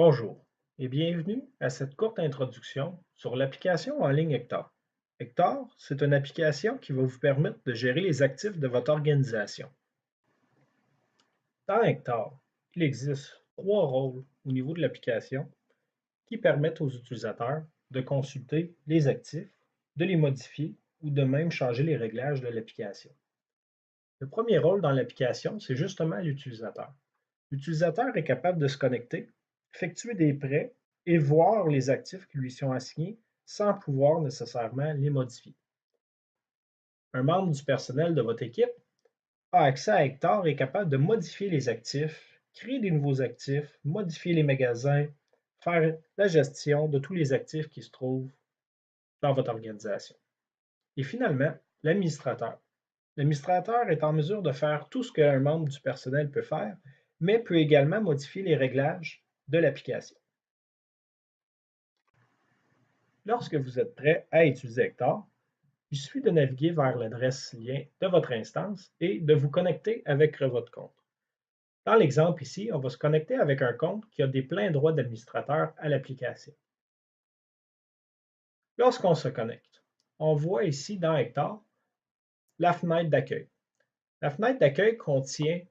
Bonjour et bienvenue à cette courte introduction sur l'application en ligne Hectare. Hectare, c'est une application qui va vous permettre de gérer les actifs de votre organisation. Dans Hectare, il existe trois rôles au niveau de l'application qui permettent aux utilisateurs de consulter les actifs, de les modifier ou de même changer les réglages de l'application. Le premier rôle dans l'application, c'est justement l'utilisateur. L'utilisateur est capable de se connecter, effectuer des prêts et voir les actifs qui lui sont assignés sans pouvoir nécessairement les modifier. Un membre du personnel de votre équipe a accès à Hectare et est capable de modifier les actifs, créer des nouveaux actifs, modifier les magasins, faire la gestion de tous les actifs qui se trouvent dans votre organisation. Et finalement, l'administrateur. L'administrateur est en mesure de faire tout ce qu'un membre du personnel peut faire, mais peut également modifier les réglages de l'application. Lorsque vous êtes prêt à utiliser Hectare, il suffit de naviguer vers l'adresse lien de votre instance et de vous connecter avec votre compte. Dans l'exemple ici, on va se connecter avec un compte qui a des pleins droits d'administrateur à l'application. Lorsqu'on se connecte, on voit ici dans Hectare la fenêtre d'accueil. La fenêtre d'accueil contient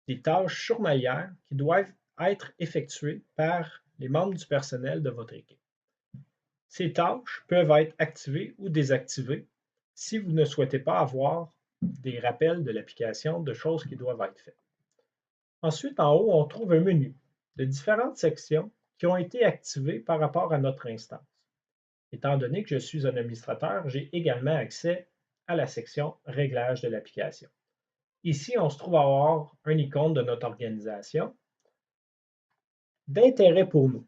des tâches journalières qui doivent être effectuées par les membres du personnel de votre équipe. Ces tâches peuvent être activées ou désactivées si vous ne souhaitez pas avoir des rappels de l'application de choses qui doivent être faites. Ensuite, en haut, on trouve un menu de différentes sections qui ont été activées par rapport à notre instance. Étant donné que je suis un administrateur, j'ai également accès à la section Réglages de l'application. Ici, on se trouve à avoir un icône de notre organisation. D'intérêt pour nous,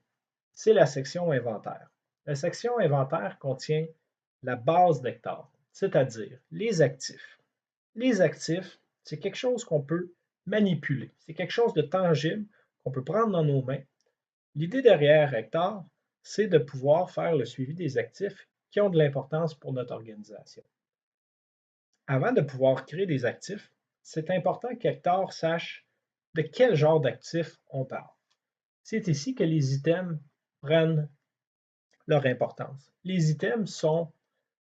c'est la section Inventaire. La section Inventaire contient la base d'Hectare, c'est-à-dire les actifs. Les actifs, c'est quelque chose qu'on peut manipuler. C'est quelque chose de tangible qu'on peut prendre dans nos mains. L'idée derrière Hectare, c'est de pouvoir faire le suivi des actifs qui ont de l'importance pour notre organisation. Avant de pouvoir créer des actifs, c'est important qu'Hectare sache de quel genre d'actifs on parle. C'est ici que les items prennent leur importance. Les items sont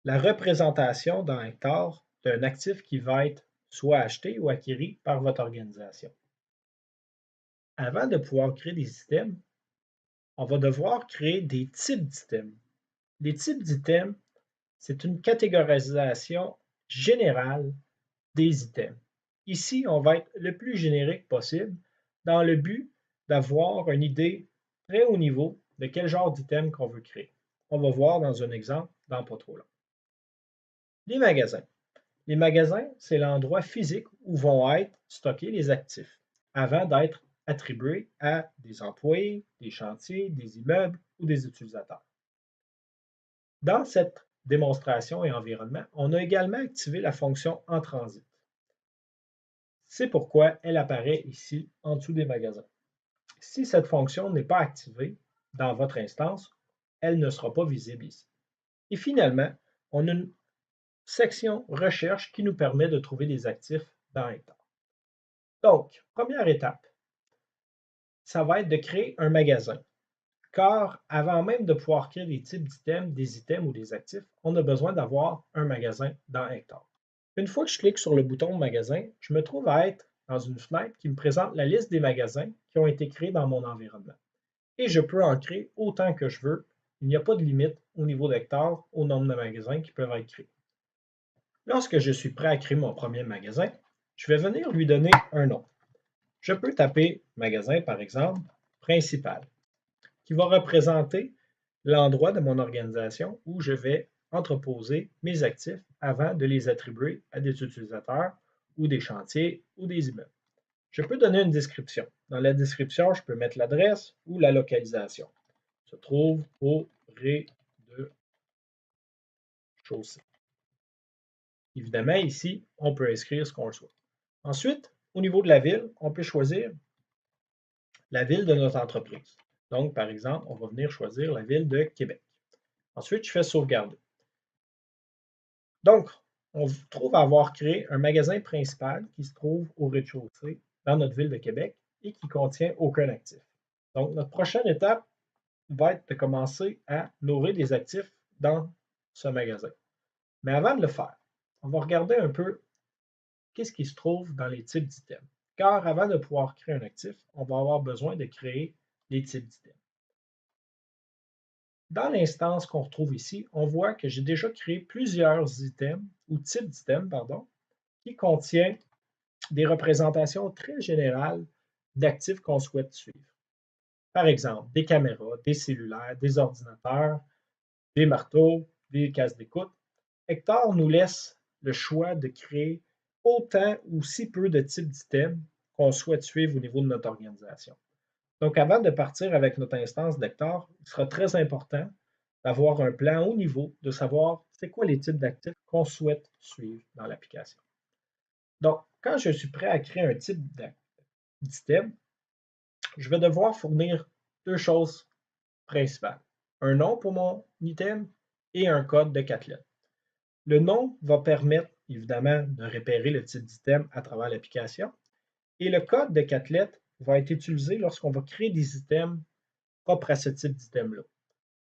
la représentation dans Hectare d'un actif qui va être soit acheté ou acquis par votre organisation. Avant de pouvoir créer des items, on va devoir créer des types d'items. Les types d'items, c'est une catégorisation générale des items. Ici, on va être le plus générique possible dans le but d'avoir une idée très haut niveau de quel genre d'item qu'on veut créer. On va voir dans un exemple dans pas trop long. Les magasins. Les magasins, c'est l'endroit physique où vont être stockés les actifs avant d'être attribués à des employés, des chantiers, des immeubles ou des utilisateurs. Dans cette démonstration et environnement, on a également activé la fonction en transit. C'est pourquoi elle apparaît ici en dessous des magasins. Si cette fonction n'est pas activée dans votre instance, elle ne sera pas visible ici. Et finalement, on a une section recherche qui nous permet de trouver des actifs dans Hectare. Donc, première étape, ça va être de créer un magasin. Car avant même de pouvoir créer des types d'items, des items ou des actifs, on a besoin d'avoir un magasin dans Hectare. Une fois que je clique sur le bouton magasin, je me trouve à être dans une fenêtre qui me présente la liste des magasins qui ont été créés dans mon environnement. Et je peux en créer autant que je veux. Il n'y a pas de limite au niveau d'Hectare au nombre de magasins qui peuvent être créés. Lorsque je suis prêt à créer mon premier magasin, je vais venir lui donner un nom. Je peux taper magasin, par exemple, principal, qui va représenter l'endroit de mon organisation où je vais entreposer mes actifs avant de les attribuer à des utilisateurs ou des chantiers ou des immeubles. Je peux donner une description. Dans la description, je peux mettre l'adresse ou la localisation. Se trouve au rez-de-chaussée. Évidemment, ici, on peut inscrire ce qu'on le souhaite. Ensuite, au niveau de la ville, on peut choisir la ville de notre entreprise. Donc, par exemple, on va venir choisir la ville de Québec. Ensuite, je fais sauvegarder. Donc, on trouve à avoir créé un magasin principal qui se trouve au rez-de-chaussée dans notre ville de Québec et qui contient aucun actif. Donc, notre prochaine étape va être de commencer à nourrir des actifs dans ce magasin. Mais avant de le faire, on va regarder un peu qu'est-ce qui se trouve dans les types d'items. Car avant de pouvoir créer un actif, on va avoir besoin de créer les types d'items. Dans l'instance qu'on retrouve ici, on voit que j'ai déjà créé plusieurs items ou types d'items, pardon, qui contiennent des représentations très générales d'actifs qu'on souhaite suivre. Par exemple, des caméras, des cellulaires, des ordinateurs, des marteaux, des cases d'écoute. Hector nous laisse le choix de créer autant ou si peu de types d'items qu'on souhaite suivre au niveau de notre organisation. Donc, avant de partir avec notre instance d'Hector, il sera très important d'avoir un plan haut niveau, de savoir c'est quoi les types d'actifs qu'on souhaite suivre dans l'application. Donc, quand je suis prêt à créer un type d'item, je vais devoir fournir deux choses principales. Un nom pour mon item et un code de 4 lettres. Le nom va permettre évidemment de repérer le type d'item à travers l'application et le code de 4 lettres va être utilisé lorsqu'on va créer des items propres à ce type d'item-là.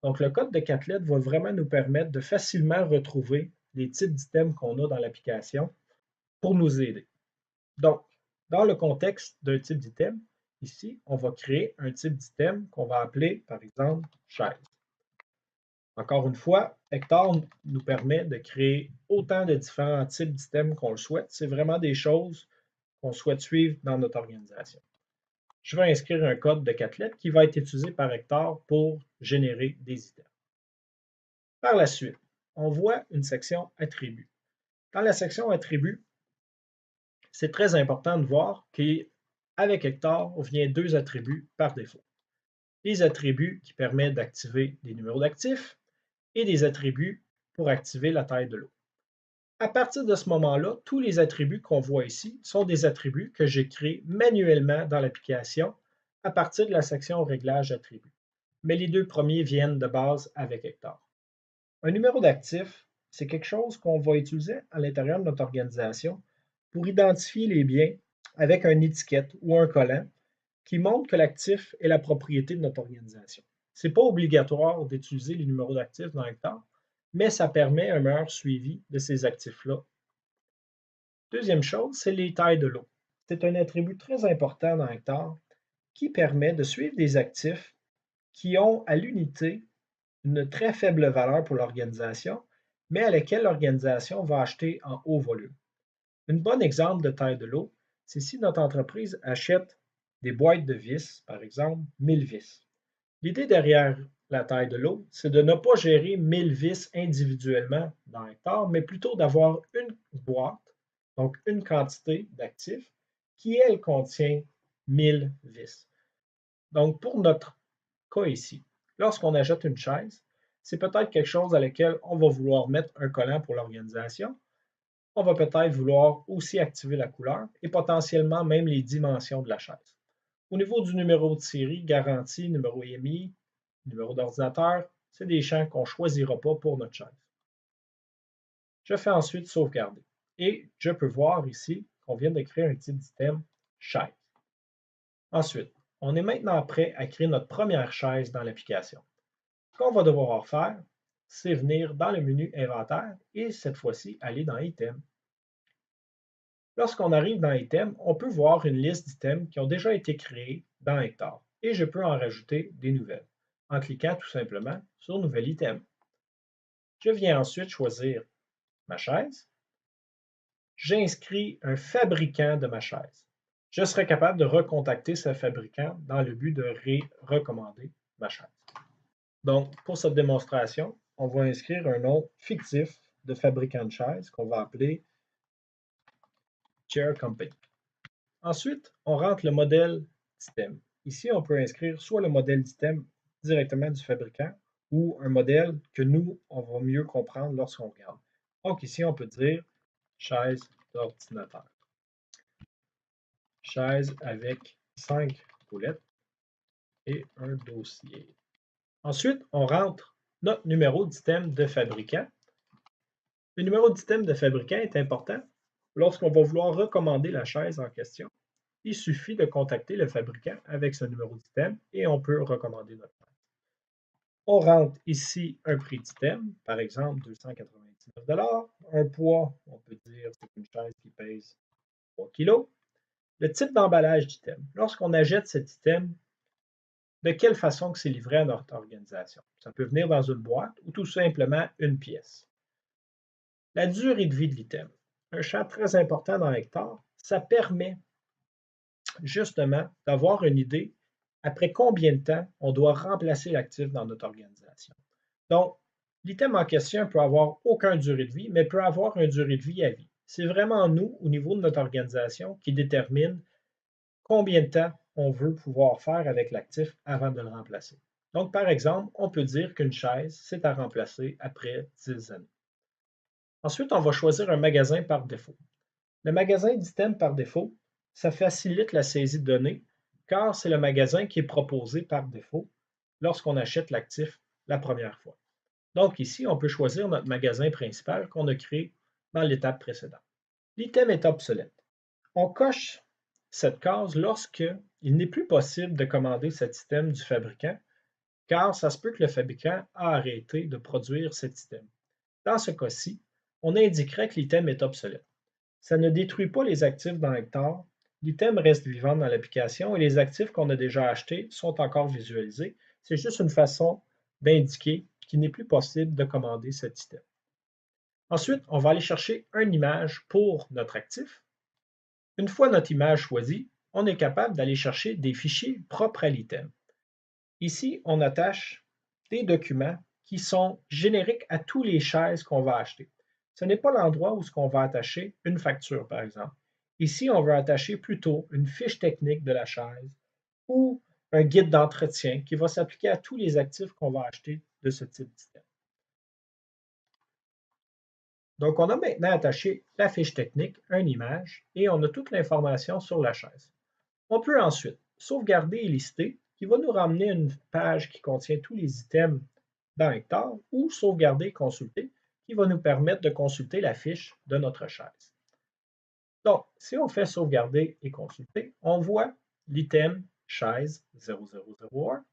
Donc, le code de 4 lettres va vraiment nous permettre de facilement retrouver les types d'items qu'on a dans l'application pour nous aider. Donc, dans le contexte d'un type d'item, ici, on va créer un type d'item qu'on va appeler, par exemple, chaise. Encore une fois, Hector nous permet de créer autant de différents types d'items qu'on le souhaite. C'est vraiment des choses qu'on souhaite suivre dans notre organisation. Je vais inscrire un code de 4 lettres qui va être utilisé par Hector pour générer des items. Par la suite, on voit une section attributs. Dans la section attributs, c'est très important de voir qu'avec Hector, on vient deux attributs par défaut. Les attributs qui permettent d'activer des numéros d'actifs et des attributs pour activer la taille de l'eau. À partir de ce moment-là, tous les attributs qu'on voit ici sont des attributs que j'ai créés manuellement dans l'application à partir de la section Réglages attributs. Mais les deux premiers viennent de base avec Hector. Un numéro d'actif, c'est quelque chose qu'on va utiliser à l'intérieur de notre organisation pour identifier les biens avec une étiquette ou un collant qui montre que l'actif est la propriété de notre organisation. Ce n'est pas obligatoire d'utiliser les numéros d'actifs dans Hector, mais ça permet un meilleur suivi de ces actifs-là. Deuxième chose, c'est les tailles de l'eau. C'est un attribut très important dans Hector qui permet de suivre des actifs qui ont à l'unité une très faible valeur pour l'organisation, mais à laquelle l'organisation va acheter en haut volume. Un bon exemple de taille de l'eau, c'est si notre entreprise achète des boîtes de vis, par exemple 1000 vis. L'idée derrière la taille de l'eau, c'est de ne pas gérer 1000 vis individuellement dans Hector, mais plutôt d'avoir une boîte, donc une quantité d'actifs, qui, elle, contient 1000 vis. Donc, pour notre cas ici, lorsqu'on achète une chaise, c'est peut-être quelque chose à laquelle on va vouloir mettre un collant pour l'organisation. On va peut-être vouloir aussi activer la couleur et potentiellement même les dimensions de la chaise. Au niveau du numéro de série, garantie, numéro IMI, numéro d'ordinateur, c'est des champs qu'on ne choisira pas pour notre chaise. Je fais ensuite sauvegarder et je peux voir ici qu'on vient de créer un type d'item chaise. Ensuite, on est maintenant prêt à créer notre première chaise dans l'application. Ce qu'on va devoir faire, c'est venir dans le menu Inventaire et cette fois-ci aller dans Items. Lorsqu'on arrive dans Items, on peut voir une liste d'items qui ont déjà été créés dans Hector et je peux en rajouter des nouvelles en cliquant tout simplement sur Nouvel item. Je viens ensuite choisir ma chaise. J'inscris un fabricant de ma chaise. Je serai capable de recontacter ce fabricant dans le but de recommander ma chaise. Donc, pour cette démonstration, on va inscrire un nom fictif de fabricant de chaise qu'on va appeler Chair Company. Ensuite, on rentre le modèle d'item. Ici, on peut inscrire soit le modèle d'item directement du fabricant ou un modèle que nous, on va mieux comprendre lorsqu'on regarde. Donc ici, on peut dire chaise d'ordinateur. Chaise avec 5 roulettes et un dossier. Ensuite, on rentre notre numéro d'item de fabricant. Le numéro d'item de fabricant est important lorsqu'on va vouloir recommander la chaise en question. il suffit de contacter le fabricant avec ce numéro d'item et on peut recommander notre chaise. On rentre ici un prix d'item, par exemple 299 $. Un poids, on peut dire c'est une chaise qui pèse 3 kg. Le type d'emballage d'item. Lorsqu'on achète cet item, de quelle façon que c'est livré à notre organisation? Ça peut venir dans une boîte ou tout simplement une pièce. La durée de vie de l'item. Un champ très important dans Hectare, ça permet justement d'avoir une idée après combien de temps on doit remplacer l'actif dans notre organisation. Donc, l'item en question peut avoir aucune durée de vie, mais peut avoir une durée de vie à vie. C'est vraiment nous, au niveau de notre organisation, qui détermine combien de temps on veut pouvoir faire avec l'actif avant de le remplacer. Donc, par exemple, on peut dire qu'une chaise, c'est à remplacer après 10 années. Ensuite, on va choisir un magasin par défaut. Le magasin d'items par défaut, ça facilite la saisie de données car c'est le magasin qui est proposé par défaut lorsqu'on achète l'actif la première fois. Donc ici, on peut choisir notre magasin principal qu'on a créé dans l'étape précédente. L'item est obsolète. On coche cette case lorsque il n'est plus possible de commander cet item du fabricant car ça se peut que le fabricant a arrêté de produire cet item. Dans ce cas-ci, on indiquerait que l'item est obsolète. Ça ne détruit pas les actifs dans Hectare, l'item reste vivant dans l'application et les actifs qu'on a déjà achetés sont encore visualisés. C'est juste une façon d'indiquer qu'il n'est plus possible de commander cet item. Ensuite, on va aller chercher une image pour notre actif. Une fois notre image choisie, on est capable d'aller chercher des fichiers propres à l'item. Ici, on attache des documents qui sont génériques à tous les chaises qu'on va acheter. Ce n'est pas l'endroit où on va attacher une facture, par exemple. Ici, on veut attacher plutôt une fiche technique de la chaise ou un guide d'entretien qui va s'appliquer à tous les actifs qu'on va acheter de ce type d'item. Donc, on a maintenant attaché la fiche technique, une image, et on a toute l'information sur la chaise. On peut ensuite sauvegarder et lister, qui va nous ramener une page qui contient tous les items dans Hectare, ou sauvegarder et consulter, qui va nous permettre de consulter la fiche de notre chaise. Donc, si on fait sauvegarder et consulter, on voit l'item chaise 0001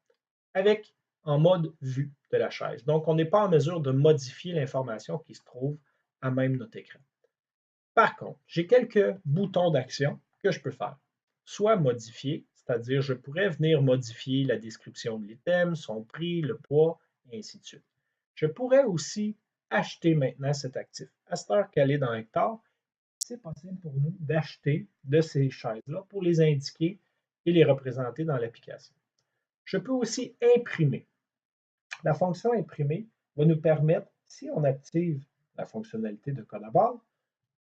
avec en mode vue de la chaise. Donc, on n'est pas en mesure de modifier l'information qui se trouve à même notre écran. Par contre, j'ai quelques boutons d'action que je peux faire. Soit modifier, c'est-à-dire je pourrais venir modifier la description de l'item, son prix, le poids, et ainsi de suite. Je pourrais aussi acheter maintenant cet actif. À cette heure qu'elle est dans Hectare, c'est possible pour nous d'acheter de ces chaises-là pour les indiquer et les représenter dans l'application. Je peux aussi imprimer. La fonction imprimer va nous permettre, si on active la fonctionnalité de code à barre,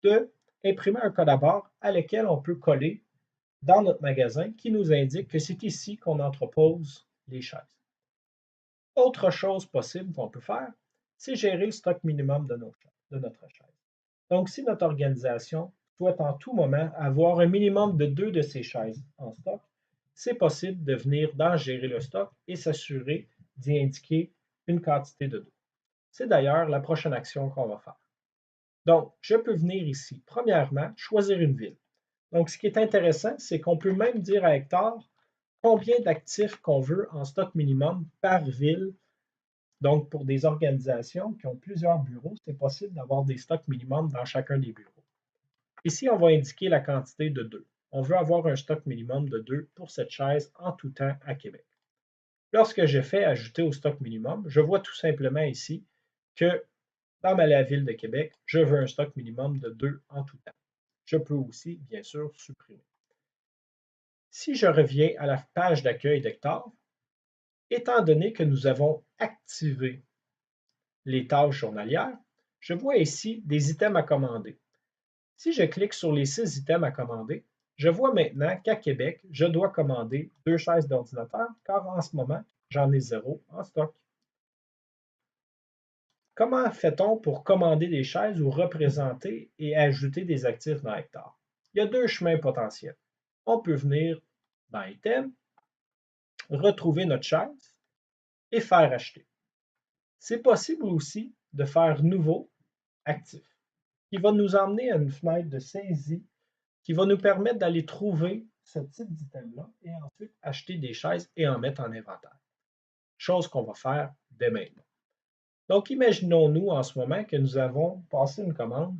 d'imprimer un code à barre à lequel on peut coller dans notre magasin qui nous indique que c'est ici qu'on entrepose les chaises. Autre chose possible qu'on peut faire, c'est gérer le stock minimum de notre chaise. Donc, si notre organisation souhaite en tout moment avoir un minimum de 2 de ces chaises en stock, c'est possible de venir dans gérer le stock et s'assurer d'y indiquer une quantité de 2. C'est d'ailleurs la prochaine action qu'on va faire. Donc, je peux venir ici, premièrement, choisir une ville. Donc, ce qui est intéressant, c'est qu'on peut même dire à Hectare combien d'actifs qu'on veut en stock minimum par ville. Donc, pour des organisations qui ont plusieurs bureaux, c'est possible d'avoir des stocks minimums dans chacun des bureaux. Ici, on va indiquer la quantité de 2. On veut avoir un stock minimum de 2 pour cette chaise en tout temps à Québec. Lorsque je fais ajouter au stock minimum, je vois tout simplement ici que dans la ville de Québec, je veux un stock minimum de 2 en tout temps. Je peux aussi, bien sûr, supprimer. Si je reviens à la page d'accueil d'Hectare, étant donné que nous avons activé les tâches journalières, je vois ici des items à commander. Si je clique sur les 6 items à commander, je vois maintenant qu'à Québec, je dois commander 2 chaises d'ordinateur car en ce moment, j'en ai 0 en stock. Comment fait-on pour commander des chaises ou représenter et ajouter des actifs dans Hectare? Il y a 2 chemins potentiels. On peut venir dans Item, retrouver notre chaise et faire acheter. C'est possible aussi de faire nouveau actif, qui va nous emmener à une fenêtre de saisie qui va nous permettre d'aller trouver ce type d'item-là et ensuite acheter des chaises et en mettre en inventaire. Chose qu'on va faire dès maintenant. Donc, imaginons-nous en ce moment que nous avons passé une commande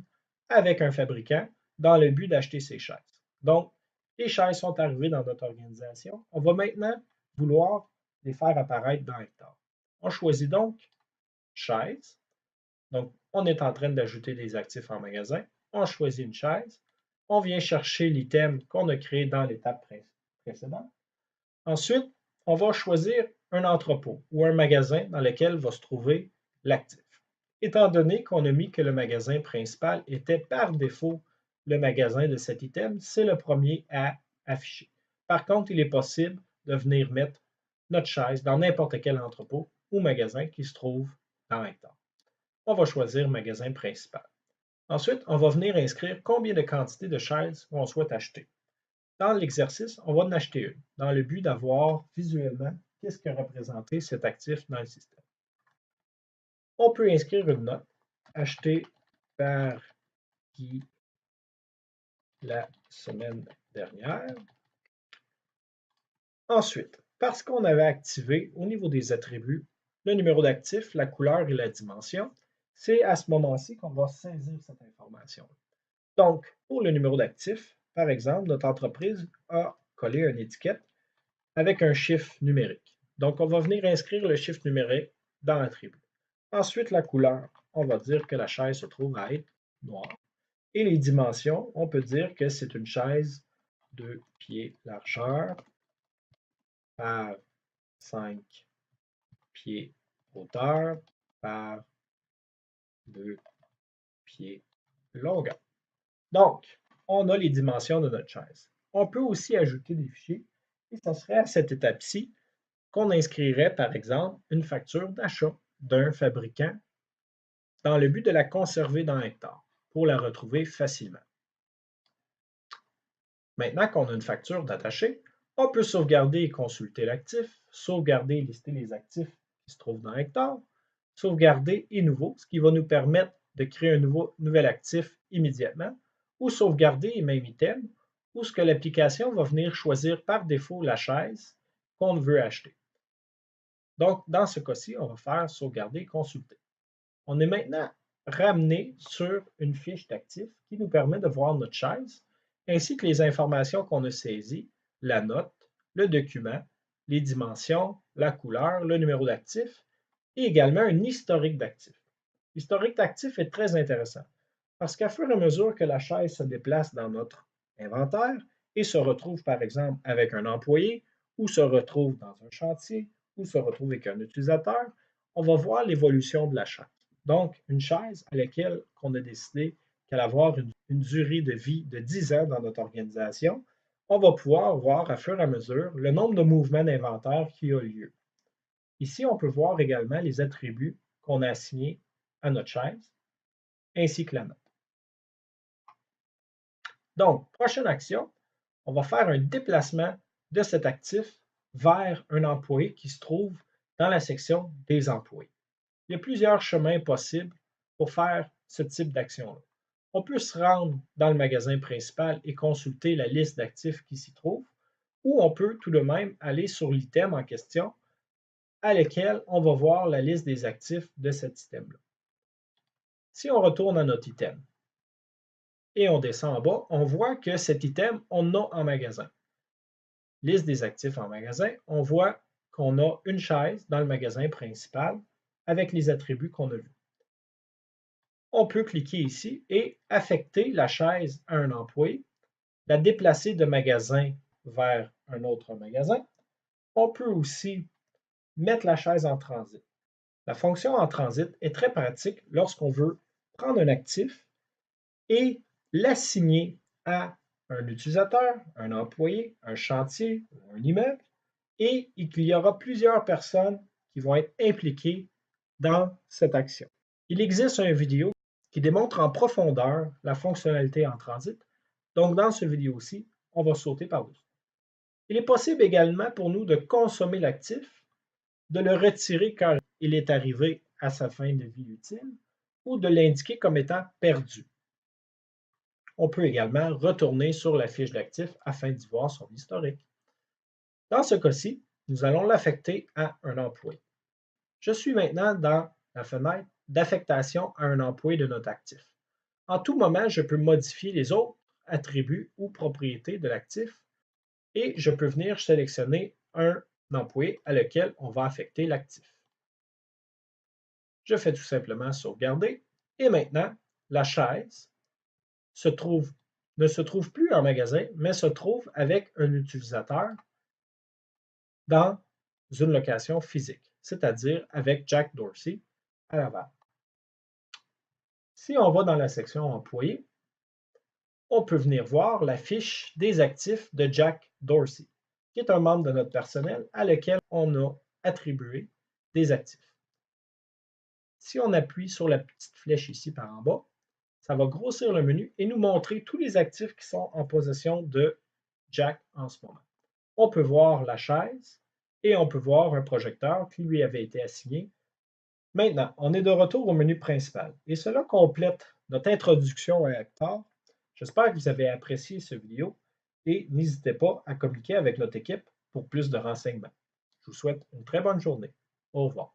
avec un fabricant dans le but d'acheter ces chaises. Donc, les chaises sont arrivées dans notre organisation. On va maintenant vouloir les faire apparaître dans Hectare. On choisit donc chaise. Donc, on est en train d'ajouter des actifs en magasin. On choisit une chaise. On vient chercher l'item qu'on a créé dans l'étape précédente. Ensuite, on va choisir un entrepôt ou un magasin dans lequel va se trouver l'actif. Étant donné qu'on a mis que le magasin principal était par défaut le magasin de cet item, c'est le premier à afficher. Par contre, il est possible de venir mettre notre chaise dans n'importe quel entrepôt ou magasin qui se trouve dans Hectare. On va choisir magasin principal. Ensuite, on va venir inscrire combien de quantités de chaises on souhaite acheter. Dans l'exercice, on va en acheter une, dans le but d'avoir visuellement qu'est-ce que représentait cet actif dans le système. On peut inscrire une note, acheter par Guy la semaine dernière. Ensuite, parce qu'on avait activé au niveau des attributs le numéro d'actif, la couleur et la dimension, c'est à ce moment-ci qu'on va saisir cette information. Donc, pour le numéro d'actif, par exemple, notre entreprise a collé une étiquette avec un chiffre numérique. Donc, on va venir inscrire le chiffre numérique dans l'attribut. Ensuite, la couleur, on va dire que la chaise se trouve à être noire. Et les dimensions, on peut dire que c'est une chaise de pieds largeur par 5 pieds hauteur par 2 pieds longueur. Donc, on a les dimensions de notre chaise. On peut aussi ajouter des fichiers et ce serait à cette étape-ci qu'on inscrirait, par exemple, une facture d'achat d'un fabricant dans le but de la conserver dans Hectare pour la retrouver facilement. Maintenant qu'on a une facture d'attaché, on peut sauvegarder et consulter l'actif, sauvegarder et lister les actifs qui se trouvent dans Hectare, sauvegarder et nouveau, ce qui va nous permettre de créer un nouvel actif immédiatement, ou sauvegarder et même item, ou ce que l'application va venir choisir par défaut la chaise qu'on veut acheter. Donc, dans ce cas-ci, on va faire sauvegarder et consulter. On est maintenant ramené sur une fiche d'actifs qui nous permet de voir notre chaise, ainsi que les informations qu'on a saisies, la note, le document, les dimensions, la couleur, le numéro d'actif et également un historique d'actifs. L'historique d'actifs est très intéressant parce qu'à fur et à mesure que la chaise se déplace dans notre inventaire et se retrouve par exemple avec un employé ou se retrouve dans un chantier ou se retrouve avec un utilisateur, on va voir l'évolution de la chaise. Donc, une chaise à laquelle on a décidé qu'elle allait avoir une durée de vie de 10 ans dans notre organisation, on va pouvoir voir à fur et à mesure le nombre de mouvements d'inventaire qui a lieu. Ici, on peut voir également les attributs qu'on a assignés à notre chaise, ainsi que la note. Donc, prochaine action, on va faire un déplacement de cet actif vers un employé qui se trouve dans la section des employés. Il y a plusieurs chemins possibles pour faire ce type d'action-là. On peut se rendre dans le magasin principal et consulter la liste d'actifs qui s'y trouve, ou on peut tout de même aller sur l'item en question à lequel on va voir la liste des actifs de cet item-là. Si on retourne à notre item et on descend en bas, on voit que cet item, on a en magasin. Liste des actifs en magasin, on voit qu'on a une chaise dans le magasin principal avec les attributs qu'on a vus. On peut cliquer ici et affecter la chaise à un employé, la déplacer de magasin vers un autre magasin. On peut aussi mettre la chaise en transit. La fonction en transit est très pratique lorsqu'on veut prendre un actif et l'assigner à un utilisateur, un employé, un chantier ou un immeuble, et qu'il y aura plusieurs personnes qui vont être impliquées dans cette action. Il existe une vidéo qui démontre en profondeur la fonctionnalité en transit. Donc, dans cette vidéo-ci, on va sauter par-dessus. Il est possible également pour nous de consommer l'actif, de le retirer quand il est arrivé à sa fin de vie utile ou de l'indiquer comme étant perdu. On peut également retourner sur la fiche d'actifs afin d'y voir son historique. Dans ce cas-ci, nous allons l'affecter à un employé. Je suis maintenant dans la fenêtre d'affectation à un employé de notre actif. En tout moment, je peux modifier les autres attributs ou propriétés de l'actif et je peux venir sélectionner un employé à lequel on va affecter l'actif. Je fais tout simplement sauvegarder et maintenant, la chaise ne se trouve plus en magasin, mais se trouve avec un utilisateur dans une location physique, c'est-à-dire avec Jack Dorsey à Laval. Si on va dans la section employés, on peut venir voir la fiche des actifs de Jack Dorsey, qui est un membre de notre personnel à lequel on a attribué des actifs. Si on appuie sur la petite flèche ici par en bas, ça va grossir le menu et nous montrer tous les actifs qui sont en possession de Jack en ce moment. On peut voir la chaise et on peut voir un projecteur qui lui avait été assigné. Maintenant, on est de retour au menu principal et cela complète notre introduction à Hectare. J'espère que vous avez apprécié cette vidéo et n'hésitez pas à communiquer avec notre équipe pour plus de renseignements. Je vous souhaite une très bonne journée. Au revoir.